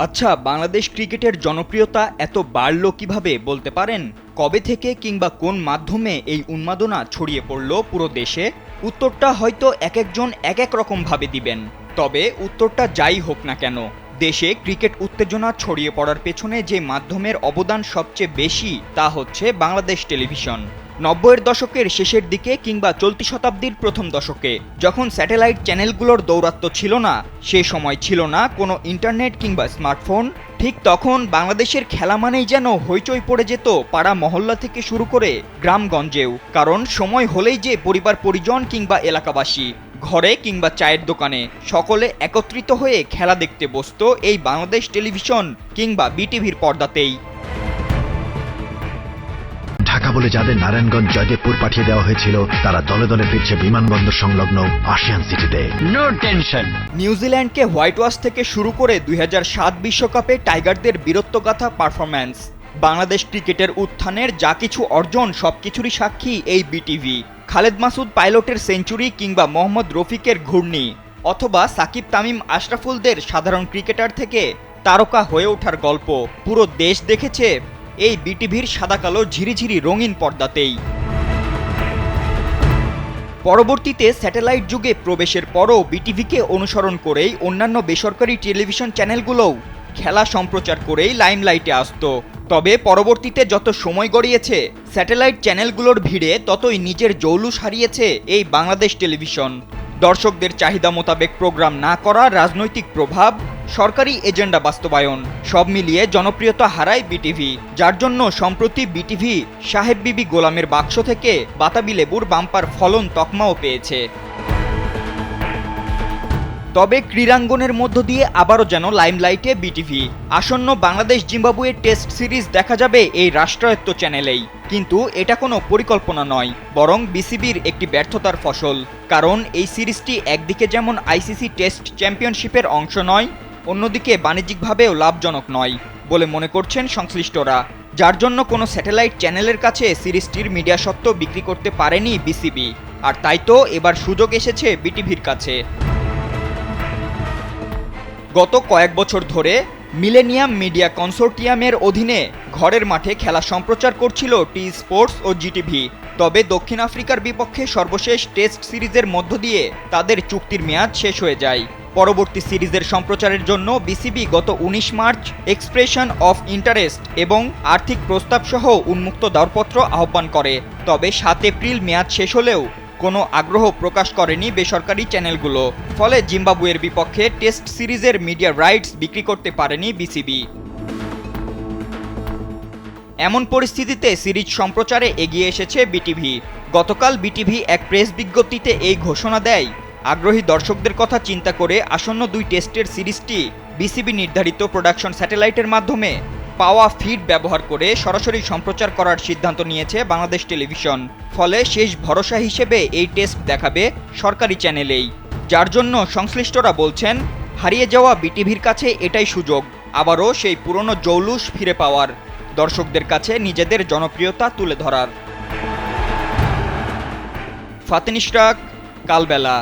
আচ্ছা, বাংলাদেশ ক্রিকেটের জনপ্রিয়তা এত বাড়ল কিভাবে বলতে পারেন? কবে থেকে কিংবা কোন মাধ্যমে এই উন্মাদনা ছড়িয়ে পড়ল পুরো দেশে? উত্তরটা হয়তো একজন এক এক রকমভাবে দিবেন। তবে উত্তরটা যাই হোক না কেন, দেশে ক্রিকেট উত্তেজনা ছড়িয়ে পড়ার পেছনে যে মাধ্যমের অবদান সবচেয়ে বেশি তা হচ্ছে বাংলাদেশ টেলিভিশন। ৯০-এর দশকের শেষের দিকে কিংবা চলতি শতাব্দীর প্রথম দশকে যখন স্যাটেলাইট চ্যানেলগুলোর দৌরাত্ম্য ছিল না, সে সময় ছিল না কোনো ইন্টারনেট কিংবা স্মার্টফোন, ঠিক তখন বাংলাদেশের খেলা মানেই যেন হইচই পড়ে যেত পাড়া মহল্লা থেকে শুরু করে গ্রামগঞ্জেও। কারণ সময় হলেই যে পরিবার পরিজন কিংবা এলাকাবাসী ঘরে কিংবা চায়ের দোকানে সকলে একত্রিত হয়ে খেলা দেখতে বসতো এই বাংলাদেশ টেলিভিশন কিংবা বিটিভির পর্দাতেই। ঢাকা বলে যাদের নারায়ণগঞ্জ জয়দেবপুর পাঠিয়ে দেওয়া হয়েছিল, তারা দলে দলে ফিরছে বিমানবন্দর সংলগ্ন আশিয়ান সিটিতে। No tension. নিউজিল্যান্ডকে হোয়াইট ওয়াশ থেকে শুরু করে ২০০৭ বিশ্বকাপে টাইগারদের বীরত্বগাথা পারফরম্যান্স, বাংলাদেশ ক্রিকেটের উত্থানের যা কিছু অর্জন সবকিছুরই সাক্ষী এই বিটিভি। খালেদ মাসুদ পাইলটের সেঞ্চুরি কিংবা মোহাম্মদ রফিকের ঘূর্ণি, অথবা সাকিব তামিম আশরাফুলদের সাধারণ ক্রিকেটার থেকে তারকা হয়ে ওঠার গল্প পুরো দেশ দেখেছে এই বিটিভির সাদাকালো ঝিরিঝিরি রঙিন পর্দাতেই। পরবর্তীতে স্যাটেলাইট যুগে প্রবেশের পরও বিটিভিকে অনুসরণ করেই অন্যান্য বেসরকারি টেলিভিশন চ্যানেলগুলোও খেলা সম্প্রচার করেই লাইমলাইটে আসত। তবে পরবর্তীতে যত সময় গড়িয়েছে, স্যাটেলাইট চ্যানেলগুলোর ভিড়ে ততই নিজের জৌলুস হারিয়েছে এই বাংলাদেশ টেলিভিশন। দর্শকদের চাহিদা মোতাবেক প্রোগ্রাম না করা, রাজনৈতিক প্রভাব, সরকারি এজেন্ডা বাস্তবায়ন সব মিলিয়ে জনপ্রিয়তা হারায় বিটিভি, যার জন্য সম্প্রতি বিটিভি সাহেব বিবি গোলামের বাক্স থেকে বাতাবি লেবুর বাম্পার ফলন তকমাও পেয়েছে। তবে ক্রীড়াঙ্গনের মধ্য দিয়ে আবারও যেন লাইমলাইটে বিটিভি। আসন্ন বাংলাদেশ জিম্বাবুয়ে টেস্ট সিরিজ দেখা যাবে এই রাষ্ট্রায়ত্ত চ্যানেলেই, কিন্তু এটা কোনো পরিকল্পনা নয়, বরং বিসিবির একটি ব্যর্থতার ফসল। কারণ এই সিরিজটি একদিকে যেমন আইসিসি টেস্ট চ্যাম্পিয়নশিপের অংশ নয়, অন্যদিকে বাণিজ্যিকভাবেও লাভজনক নয় বলে মনে করছেন সংশ্লিষ্টরা, যার জন্য কোনো স্যাটেলাইট চ্যানেলের কাছে সিরিজটির মিডিয়া সত্ত্ব বিক্রি করতে পারেনি বিসিবি। আর তাই তো এবার সুযোগ এসেছে বিটিভির কাছে। গত কয়েক বছর ধরে মিলেনিয়াম মিডিয়া কনসোর্টিয়ামের অধীনে ঘরের মাঠে খেলা সম্প্রচার করছিল টি স্পোর্টস ও জিটিভি। তবে দক্ষিণ আফ্রিকার বিপক্ষে সর্বশেষ টেস্ট সিরিজের মধ্য দিয়ে তাদের চুক্তির মেয়াদ শেষ হয়ে যায়। পরবর্তী সিরিজের সম্প্রচারের জন্য বিসিবি গত ১৯ মার্চ এক্সপ্রেশন অফ ইন্টারেস্ট এবং আর্থিক প্রস্তাব সহ উন্মুক্ত দরপত্র আহ্বান করে। তবে ৭ এপ্রিল মেয়াদ শেষ হলেও কোনো আগ্রহ প্রকাশ করেনি বেসরকারি চ্যানেলগুলো, ফলে জিম্বাবুয়ের বিপক্ষে টেস্ট সিরিজের মিডিয়া রাইটস বিক্রি করতে পারেনি বিসিবি। এমন পরিস্থিতিতে সিরিজ সম্প্রচারে এগিয়ে এসেছে বিটিভি। গতকাল বিটিভি এক প্রেস বিজ্ঞপ্তিতে এই ঘোষণা দেয়, আগ্রহী দর্শকদের কথা চিন্তা করে আসন্ন ২ টেস্টের সিরিজটি বিসিবি নির্ধারিত প্রোডাকশন স্যাটেলাইটের মাধ্যমে পাওয়া ফিড ব্যবহার করে সরাসরি সম্প্রচার করার সিদ্ধান্ত নিয়েছে বাংলাদেশ টেলিভিশন। ফলে শেষ ভরসা হিসেবে এই টেস্ট দেখাবে সরকারি চ্যানেলেই, যার জন্য সংশ্লিষ্টরা বলছেন হারিয়ে যাওয়া বিটিভির কাছে এটাই সুযোগ আবারও সেই পুরনো জৌলুস ফিরে পাওয়ার, দর্শকদের কাছে নিজেদের জনপ্রিয়তা তুলে ধরার। ফাতেন ইশরাক, কালবেলা।